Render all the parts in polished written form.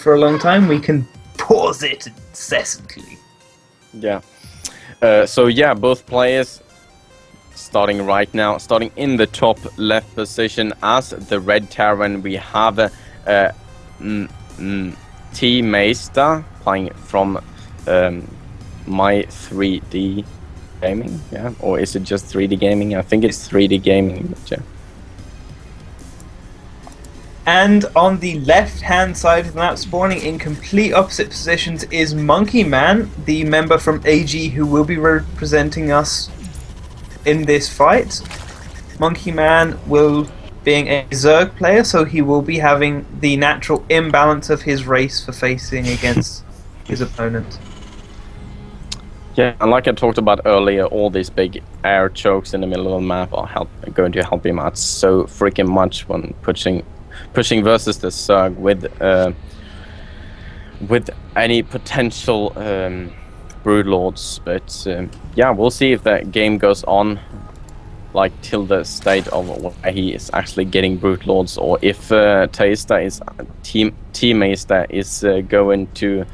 for a long time, we can pause it incessantly. Yeah. So yeah, both players starting right now, starting in the top left position as the red Terran. We have T-Meista playing from my 3D Gaming, yeah, or is it just 3D Gaming? I think it's 3D Gaming. Yeah. And on the left-hand side of the map, spawning in complete opposite positions, is aG'MonkeyMan, the member from AG who will be representing us in this fight. aG'MonkeyMan will being a Zerg player, so he will be having the natural imbalance of his race for facing against his opponent. Yeah, and like I talked about earlier, all these big air chokes in the middle of the map are going to help him out so freaking much when pushing versus the Zerg with any potential broodlords. But yeah, we'll see if that game goes on like till the state of where he is actually getting broodlords, or if T-Meista is going to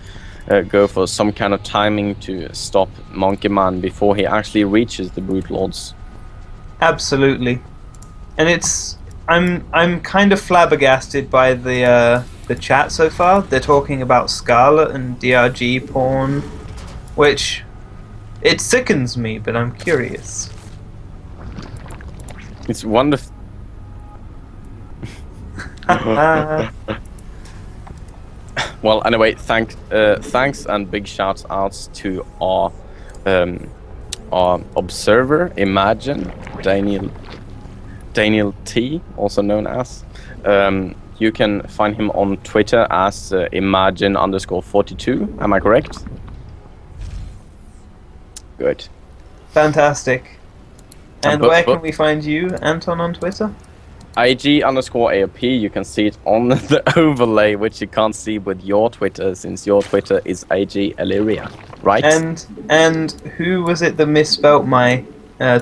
go for some kind of timing to stop aG'MonkeyMan before he actually reaches the broodlords. Absolutely, and I'm kind of flabbergasted by the chat so far. They're talking about Scarlet and DRG porn, which it sickens me, but I'm curious. It's wonderful. Well, anyway, thanks and big shouts outs to our observer, Imagine, Daniel T, also known as. You can find him on Twitter as Imagine_42. Am I correct? Good. Fantastic. And where can we find you, Anton, on Twitter? aG_AOP. You can see it on the overlay, which you can't see with your Twitter, since your Twitter is AG Illyria, right? And who was it that misspelt my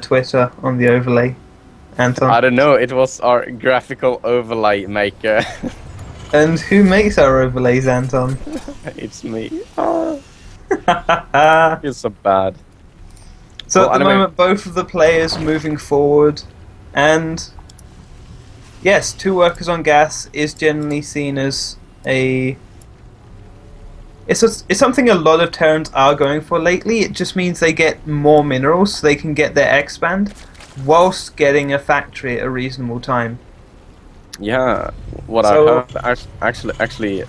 Twitter on the overlay, Anton? I don't know. It was our graphical overlay maker. And who makes our overlays, Anton? It's me. You're so bad. So at the moment, both of the players moving forward, and yes, 2 workers on gas is generally seen as it's something a lot of Terrans are going for lately. It just means they get more minerals so they can get their expand whilst getting a factory at a reasonable time. Yeah, what I heard actually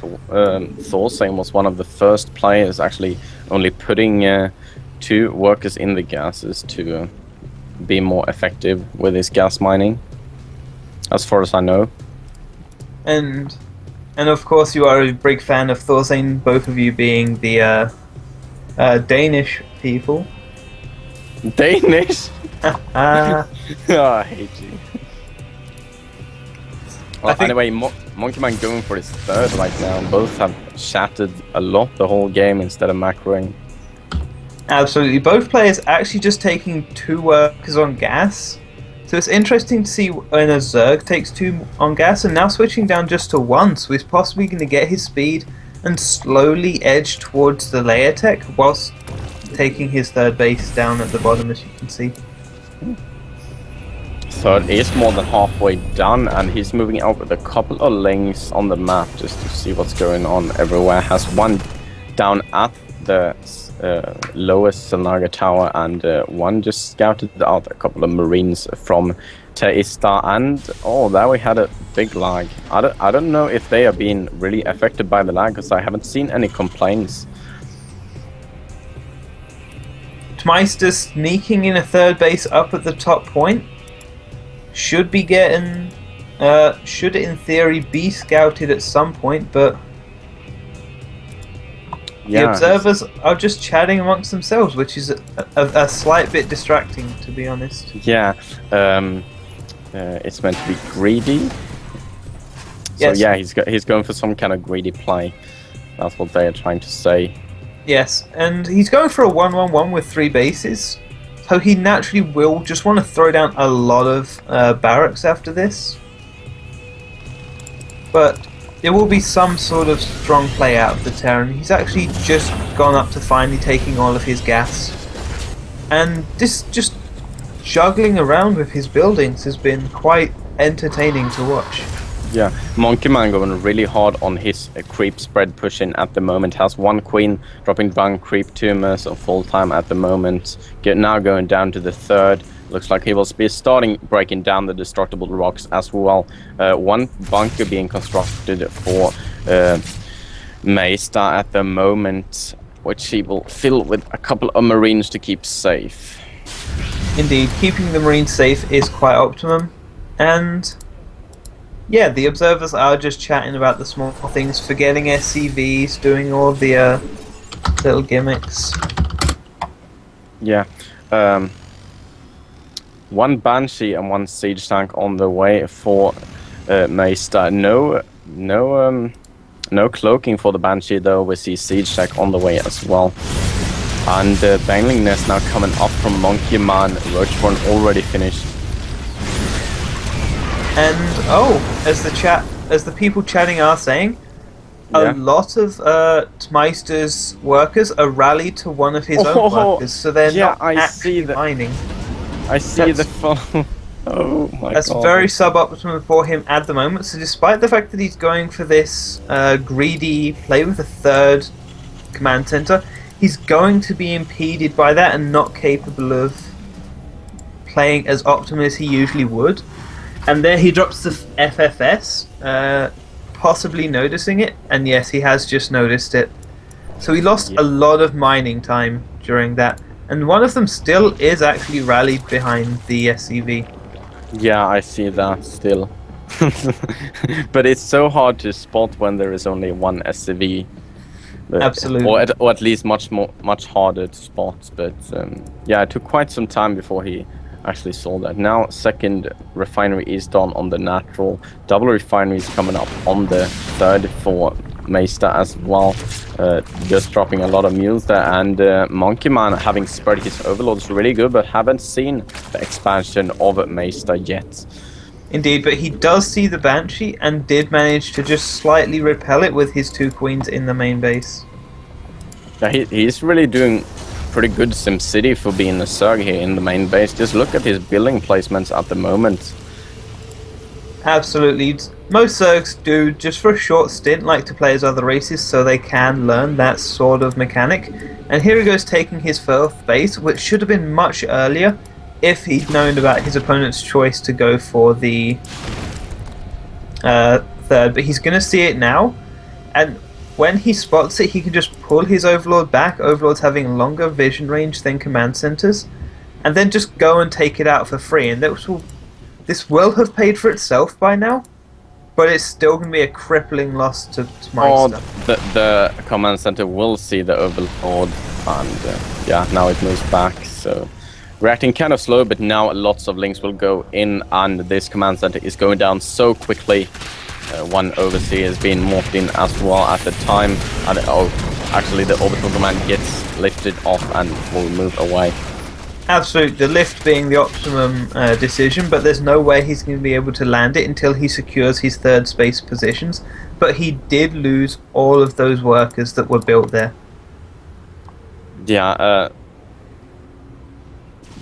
Thorstein was one of the first players actually only putting 2 workers in the gases to be more effective with his gas mining, as far as I know. And of course you are a big fan of Thorstein, both of you being the Danish people. Danish? Oh, I hate you. Well, anyway, aG'MonkeyMan going for his 3rd right now. Both have shattered a lot the whole game instead of macroing. Absolutely. Both players actually just taking 2 workers on gas. So it's interesting to see when a Zerg takes 2 on gas and now switching down just to 1. So he's possibly going to get his speed and slowly edge towards the layer tech whilst taking his 3rd base down at the bottom, as you can see. 3rd is more than halfway done, and he's moving out with a couple of lanes on the map just to see what's going on everywhere. Has 1 down at the lowest Selnaga tower, and 1 just scouted out a couple of marines from Teista, and there we had a big lag. I don't know if they are being really affected by the lag, because I haven't seen any complaints. 3D'Tmeista sneaking in a 3rd base up at the top point. Should be getting should in theory be scouted at some point, but the observers are just chatting amongst themselves, which is a slight bit distracting, to be honest. Yeah, it's meant to be greedy. Yes. So yeah, he's going for some kind of greedy play. That's what they are trying to say. Yes, and he's going for a 1-1-1 with 3 bases. So he naturally will just want to throw down a lot of barracks after this. But there will be some sort of strong play out of the Terran. He's actually just gone up to finally taking all of his gas. And this just juggling around with his buildings has been quite entertaining to watch. Yeah, MonkeyMan going really hard on his creep spread pushing at the moment. Has one queen dropping down creep tumors on full time at the moment. Now going down to the third. Looks like he will be starting breaking down the destructible rocks as well. One bunker being constructed for Meista at the moment, which he will fill with a couple of marines to keep safe. Indeed, keeping the marines safe is quite optimum. And yeah, the observers are just chatting about the small things, forgetting SCVs, doing all the little gimmicks. Yeah. One Banshee and one Siege Tank on the way for Meista. No cloaking for the Banshee though. We see Siege Tank on the way as well. And the Bangling Nest now coming up from MonkeyMan. Roachborn already finished. And as the people chatting are saying, a lot of T'Meista's workers are rallied to one of his own workers, so they're not actually mining. I see the fall. Oh my god. That's very suboptimal for him at the moment. So despite the fact that he's going for this greedy play with a third command center, he's going to be impeded by that and not capable of playing as optimal as he usually would. And there he drops the FFS, possibly noticing it, and yes, he has just noticed it. So he lost a lot of mining time during that. And one of them still is actually rallied behind the SCV. Yeah, I see that still. But it's so hard to spot when there is only one SCV. Absolutely. Or at least much harder to spot. But yeah, it took quite some time before he actually saw that. Now second refinery is done on the natural. Double refinery is coming up on the third for Meista as well. Just dropping a lot of mules there, and MonkeyMan having spread his overlords really good, but haven't seen the expansion of Meista yet. Indeed, but he does see the Banshee and did manage to just slightly repel it with his two queens in the main base. Yeah, he's really doing pretty good SimCity for being a Zerg here in the main base. Just look at his building placements at the moment. Absolutely. Most Zergs do, just for a short stint, like to play as other races so they can learn that sort of mechanic. And here he goes taking his fourth base, which should have been much earlier if he'd known about his opponent's choice to go for the third. But he's going to see it now, and when he spots it, he can just pull his Overlord back, Overlords having longer vision range than command centers, and then just go and take it out for free. And this will have paid for itself by now, but it's still going to be a crippling loss to T'Meista. The command center will see the Overlord, and yeah, now it moves back, so reacting kind of slow, but now lots of links will go in, and this command center is going down so quickly. One overseer is being morphed in as well at the time, and actually the orbital command gets lifted off and will move away. Absolutely, the lift being the optimum decision, but there's no way he's going to be able to land it until he secures his third space positions. But he did lose all of those workers that were built there. Yeah,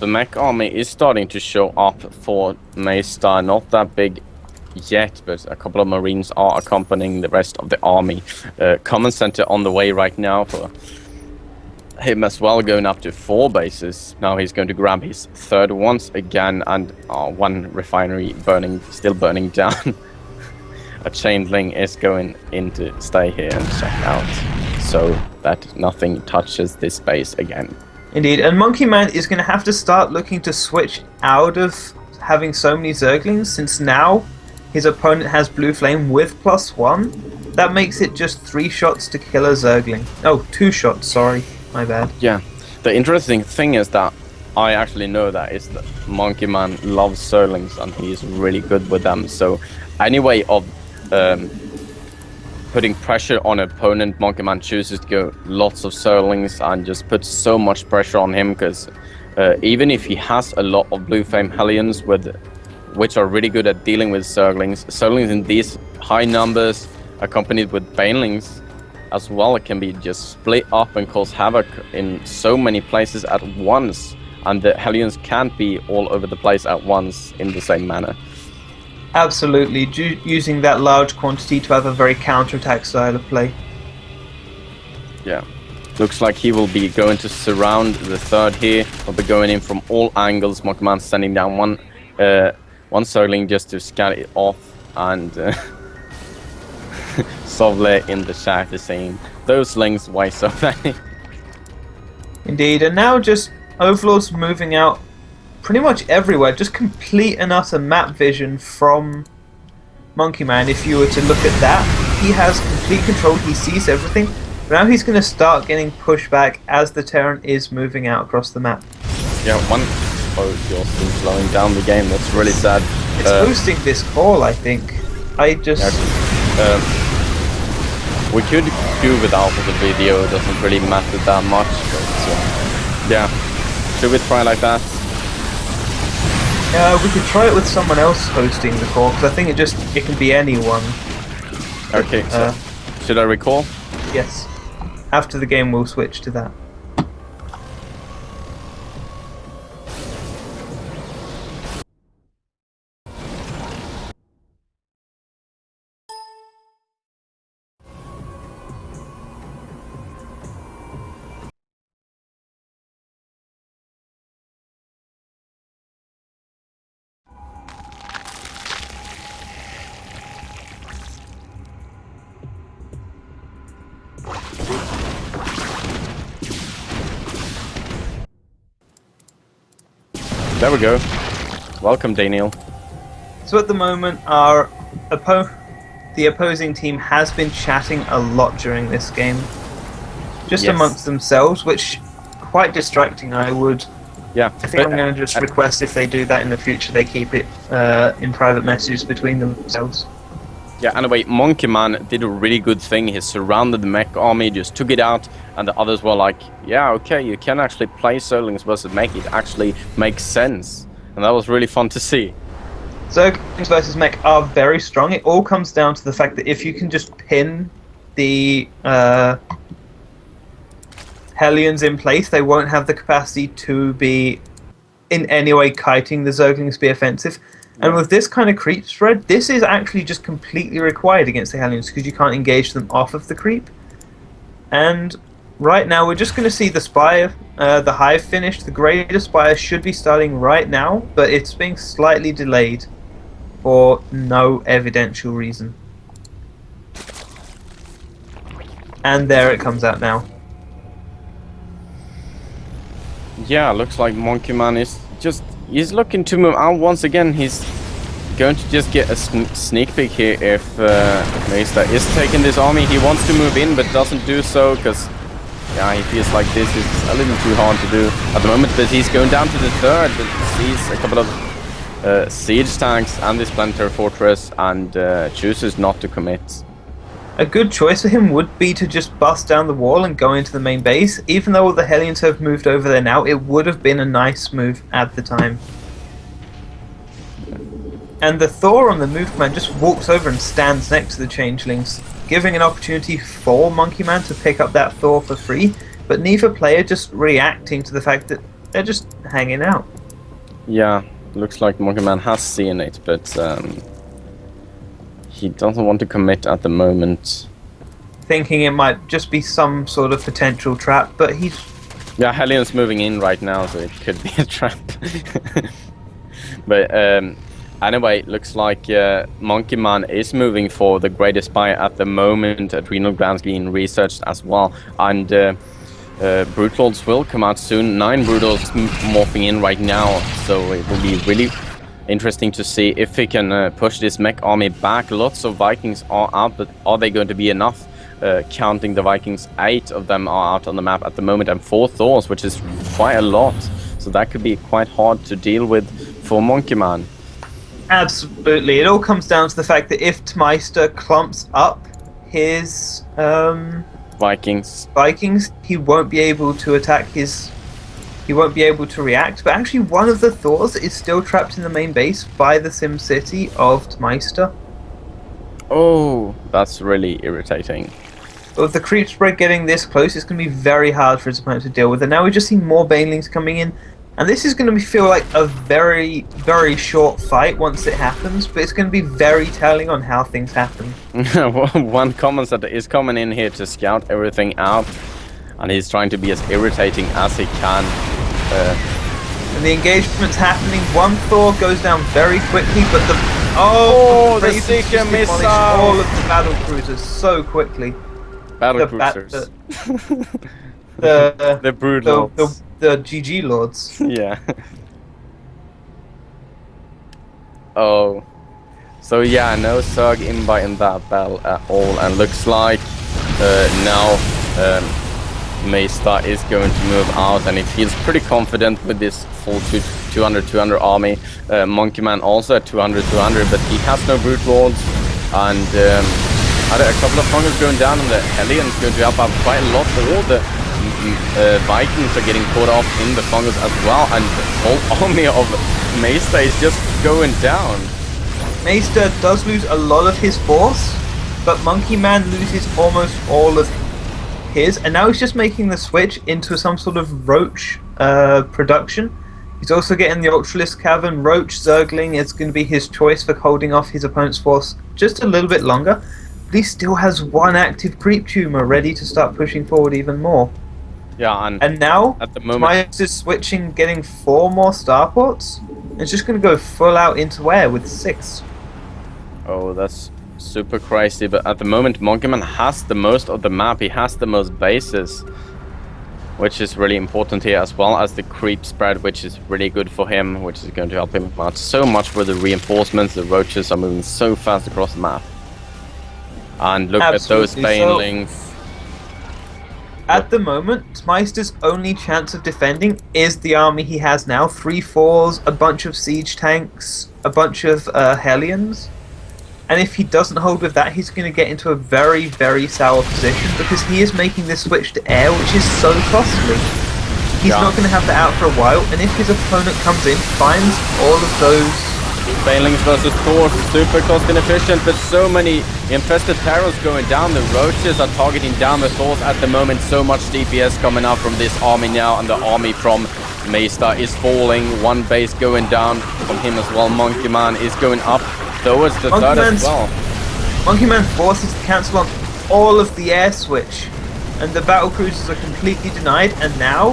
the mech army is starting to show up for Meista. Not that big yet, but a couple of marines are accompanying the rest of the army. Command center on the way right now for him as well, going up to 4 bases. Now he's going to grab his third once again, and one refinery still burning down. A chained link is going in to stay here and check out, so that nothing touches this base again. Indeed, and MonkeyMan is going to have to start looking to switch out of having so many Zerglings, since now his opponent has Blue Flame with +1. That makes it just 3 shots to kill a Zergling. Oh, 2 shots, sorry. My bad. Yeah. The interesting thing is that I actually know that MonkeyMan loves Zerglings, and he's really good with them. So any way of putting pressure on an opponent, MonkeyMan chooses to go lots of Zerglings and just puts so much pressure on him, because even if he has a lot of Blue Flame Hellions which are really good at dealing with Zerglings in these high numbers accompanied with banelings as well, it can be just split up and cause havoc in so many places at once, and the Hellions can't be all over the place at once in the same manner. Absolutely, using that large quantity to have a very counter-attack style of play. Yeah. Looks like he will be going to surround the third here. He'll be going in from all angles. monkeyman sending down one Zergling just to scan it off, and Sovle in the chat is saying, those lings, why so many? Indeed, and now just Overlord's moving out pretty much everywhere. Just complete and utter map vision from monkeyman. If you were to look at that, he has complete control, he sees everything. But now he's going to start getting pushed back as the Terran is moving out across the map. Yeah, one you're still slowing down the game, that's really sad. It's hosting this call, I think. I just... Yeah, we could do without the video, it doesn't really matter that much, but yeah. Should we try like that? We could try it with someone else hosting the call, because I think it can be anyone. Okay, so should I recall? Yes. After the game we'll switch to that. There we go. Welcome, Daniel. So at the moment, the opposing team has been chatting a lot during this game, just amongst themselves, which quite distracting. I think I'm going to just request if they do that in the future, they keep it in private messages between themselves. Yeah, anyway, monkeyman did a really good thing. He surrounded the mech army, just took it out, and the others were like, yeah, okay, you can actually play Zerglings versus mech, it actually makes sense. And that was really fun to see. Zerglings versus mech are very strong. It all comes down to the fact that if you can just pin the Hellions in place, they won't have the capacity to be in any way kiting the Zerglings to be offensive. And with this kind of creep spread, this is actually just completely required against the Hellions because you can't engage them off of the creep. And right now we're just going to see the Spire, the Hive finished. The Greater Spire should be starting right now, but it's being slightly delayed for no evidential reason. And there it comes out now. Yeah, looks like monkeyman is he's looking to move out once again. He's going to just get a sneak peek here if Meista is taking this army. He wants to move in but doesn't do so because he feels like this is a little too hard to do at the moment. But he's going down to the third, but sees a couple of siege tanks and this planetary fortress and chooses not to commit. A good choice for him would be to just bust down the wall and go into the main base. Even though all the Hellions have moved over there now, it would have been a nice move at the time. And the Thor on the move command just walks over and stands next to the Changelings, giving an opportunity for monkeyman to pick up that Thor for free, but neither player just reacting to the fact that they're just hanging out. Yeah, looks like monkeyman has seen it, but he doesn't want to commit at the moment. Thinking it might just be some sort of potential trap, but he's... Yeah, Hellion's moving in right now, so it could be a trap. But anyway, looks like monkeyman is moving for the Greater Spire at the moment. Adrenal glands being researched as well. And Brutalords will come out soon. 9 Brutals morphing in right now, so it will be really interesting to see if he can push this mech army back. Lots of Vikings are out, but are they going to be enough? Counting the Vikings, 8 of them are out on the map at the moment, and 4 Thors, which is quite a lot. So that could be quite hard to deal with for monkeyman. Absolutely. It all comes down to the fact that if 3D'Tmeista clumps up his Vikings, he won't be able to attack his... He won't be able to react, but actually one of the Thors is still trapped in the main base by the Sim City of 3D'Tmeista. Oh, that's really irritating. But with the creep spread getting this close, it's going to be very hard for his opponent to deal with. And now we just see more banelings coming in. And this is going to feel like a very, very short fight once it happens. But it's going to be very telling on how things happen. One commentator is coming in here to scout everything out. And he's trying to be as irritating as he can. And the engagement's happening. One Thor goes down very quickly, but the... Oh, the Ravens just 3D'Tmeista! demolish all of the battle cruisers so quickly. Battle cruisers. The brood lords. The GG lords. Yeah. Oh. So yeah, no Zerg invite in that battle at all, and looks like now Meista is going to move out, and he feels pretty confident with this full 200-200 army. MonkeyMan also at 200-200, but he has no brute lords, and had a couple of fungus going down, and the Hellions going to help out quite a lot. But all the Vikings are getting caught off in the fungus as well, and the whole army of Meista is just going down. Meista does lose a lot of his force, but MonkeyMan loses almost all of his, and now he's just making the switch into some sort of Roach production. He's also getting the Ultralisk Cavern. Roach Zergling is going to be his choice for holding off his opponent's force just a little bit longer. But he still has one active creep tumor ready to start pushing forward even more. Yeah, and now at the moment Tmeista is switching, getting 4 more starports. And it's just going to go full out into air with 6. Oh, that's super crazy. But at the moment, MonkeyMan has the most of the map. He has the most bases, which is really important here, as well as the creep spread, which is really good for him, which is going to help him out so much with the reinforcements. The roaches are moving so fast across the map. And look at those banelings. At the moment, Tmeista's only chance of defending is the army he has now. 3 4s, a bunch of siege tanks, a bunch of Hellions. And if he doesn't hold with that, he's going to get into a very, very sour position, because he is making this switch to air, which is so costly. He's not going to have that out for a while, and if his opponent comes in, finds all of those... Banelings versus Thor, super cost inefficient, but so many infested terrors going down. The roaches are targeting down the Thors at the moment. So much DPS coming out from this army now, and the army from Meista is falling. One base going down from him as well. MonkeyMan is going up towards the third as well. MonkeyMan forces to cancel on all of the air switch, and the battle cruisers are completely denied, and now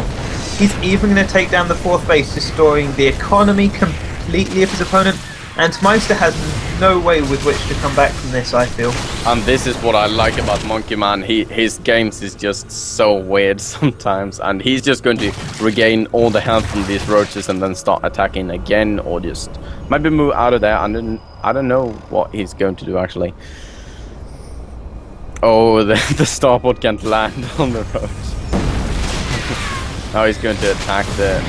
he's even going to take down the 4th base, destroying the economy completely of his opponent, and Tmeista has no way with which to come back from this, I feel. And this is what I like about MonkeyMan. His games is just so weird sometimes, and he's just going to regain all the health from these roaches and then start attacking again, or just maybe move out of there. And I don't know what he's going to do actually. Oh, the starport can't land on the roach. Now he's going to attack the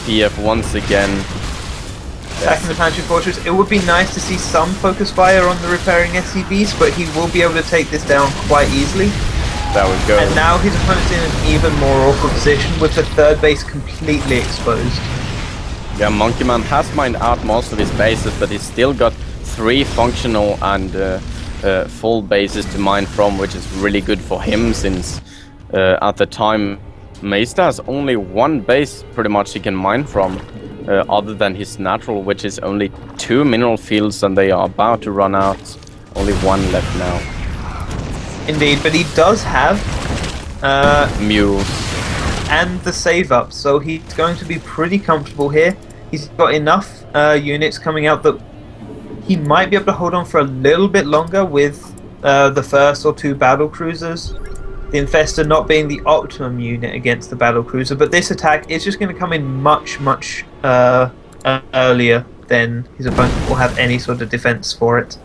PF once again. Attacking the Pantry Fortress. It would be nice to see some focus fire on the repairing SCVs, but he will be able to take this down quite easily. There we go. And now his opponent's in an even more awkward position, with the 3rd base completely exposed. Yeah, MonkeyMan has mined out most of his bases, but he's still got 3 functional and full bases to mine from, which is really good for him, since at the time Meista has only 1 base pretty much he can mine from, other than his natural, which is only 2 mineral fields, and they are about to run out. Only 1 left now. Indeed, but he does have mules and the save up, so he's going to be pretty comfortable here. He's got enough units coming out that he might be able to hold on for a little bit longer with the 1st or 2 battle cruisers. The Infestor not being the optimum unit against the battle cruiser, but this attack is just going to come in much, much earlier than his opponent will have any sort of defense for it.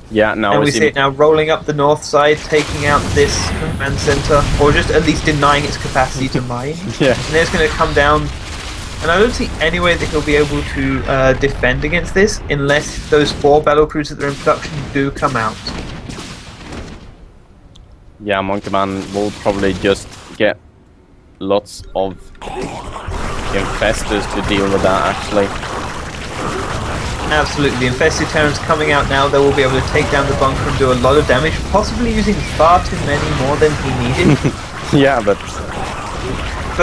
Yeah, now we see it now rolling up the north side, taking out this command center, or just at least denying its capacity to mine. Yeah. And then it's going to come down, and I don't see any way that he'll be able to defend against this unless those 4 battle cruisers that are in production do come out. Yeah, MonkeyMan will probably just get lots of infestors to deal with that, actually. Absolutely, the Infested Terrans coming out now, they will be able to take down the bunker and do a lot of damage, possibly using far too many more than he needed. Yeah, but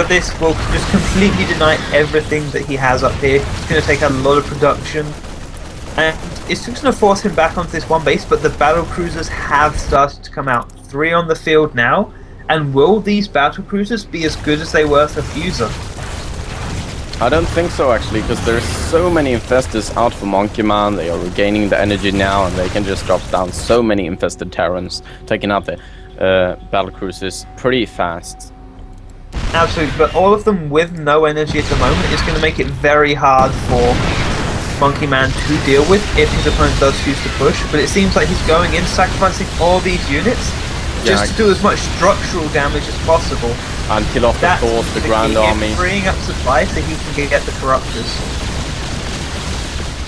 this will just completely deny everything that he has up here. It's going to take out a lot of production. And it's just going to force him back onto this one base, but the battle cruisers have started to come out. 3 on the field now. And will these battle cruisers be as good as they were for Fuser? I don't think so, actually, because there's so many infestors out for MonkeyMan. They are regaining the energy now, and they can just drop down so many infested Terrans, taking out the battle cruisers pretty fast. Absolutely, but all of them with no energy at the moment is going to make it very hard for MonkeyMan to deal with if his opponent does choose to push. But it seems like he's going in, sacrificing all these units just to do as much structural damage as possible. And kill off the force, the Grand Army. Freeing up supply so he can get the Corruptors.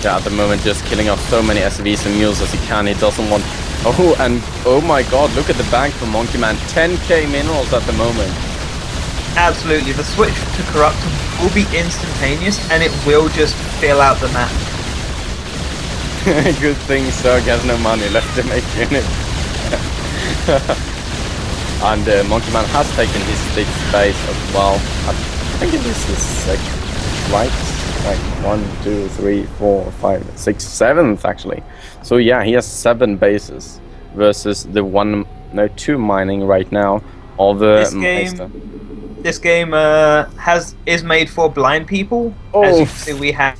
Yeah, at the moment just killing off so many SCVs and mules as he can. He doesn't want... Oh, and oh my god, look at the bank for MonkeyMan. 10k minerals at the moment. Absolutely, the switch to Corruptor will be instantaneous and it will just fill out the map. Good thing Zerg has no money left to make units. And MonkeyMan has taken his 6th base as well. I think it is his 6th, right? Like 1, 2, 3, 4, 5, 6, 7th actually. So yeah, he has 7 bases versus the 2 mining right now of Meister. This game is made for blind people. Oh. As you can see, we have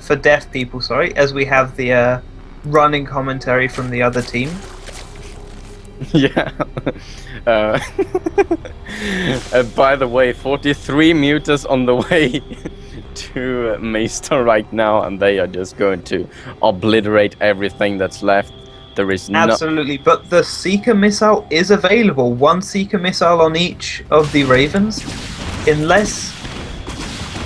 for deaf people. Sorry, as we have the running commentary from the other team. Yeah. By the way, 43 muters on the way to Meister right now, and they are just going to obliterate everything that's left. There is absolutely, but the Seeker missile is available. 1 Seeker missile on each of the Ravens, unless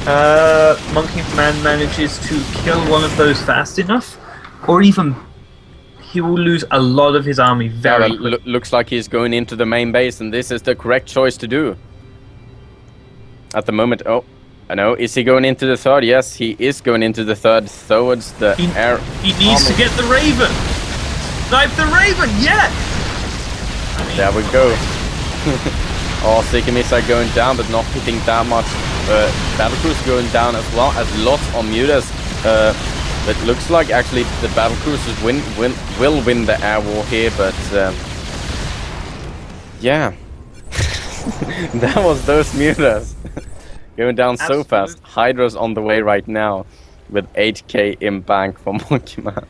MonkeyMan manages to kill one of those fast enough, or even he will lose a lot of his army very quickly. Looks like he's going into the main base, and this is the correct choice to do. At the moment, oh, I know. Is he going into the 3rd? Yes, he is going into the 3rd towards the air. He needs to get the Raven. Snipe the Raven, yes! There we go. Oh, Seeker missile going down, but not hitting that much. Battlecruiser going down as well as lots of mutas. It looks like actually the battlecruisers will win the air war here, but yeah, that was those mutas going down so fast. Hydra's on the way right now with 8k in bank for MonkeyMan.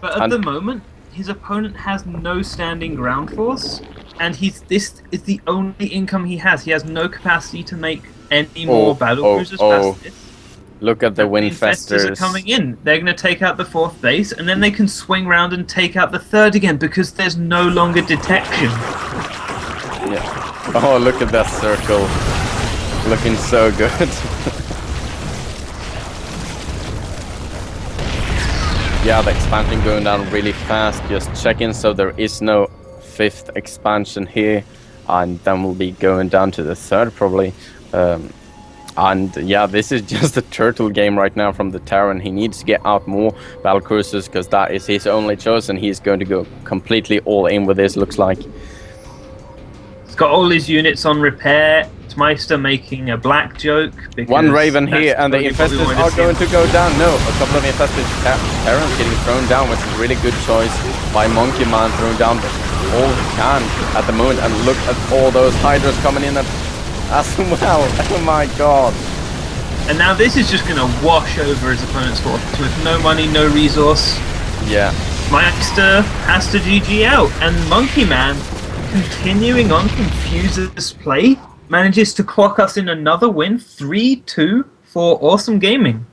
But at the moment, his opponent has no standing ground force, and this is the only income he has. He has no capacity to make any more battlecruisers past this. Look at the Winfesters. The Infestors are coming in. They're going to take out the 4th base, and then they can swing round and take out the 3rd again because there's no longer detection. Yeah. Oh, look at that circle. Looking so good. Yeah, the expansion going down really fast. Just checking, so there is no 5th expansion here, and then we'll be going down to the 3rd probably. And yeah, this is just a turtle game right now from the Terran. He needs to get out more battlecruisers because that is his only choice, and he's going to go completely all in with this, looks like. He's got all his units on repair. 3D'Tmeista making a black joke. 1 Raven here, and the infestors are going to go down. No, a couple of infested Terrans getting thrown down, which is a really good choice by MonkeyMan, throwing down all he can at the moment. And look at all those Hydras coming in as well. Oh my god. And now this is just going to wash over his opponent's force with no money, no resource. Yeah. 3D'Tmeista has to GG out, and MonkeyMan, continuing on Confuser's play, manages to clock us in another win, 3-2 for Awesome Gaming.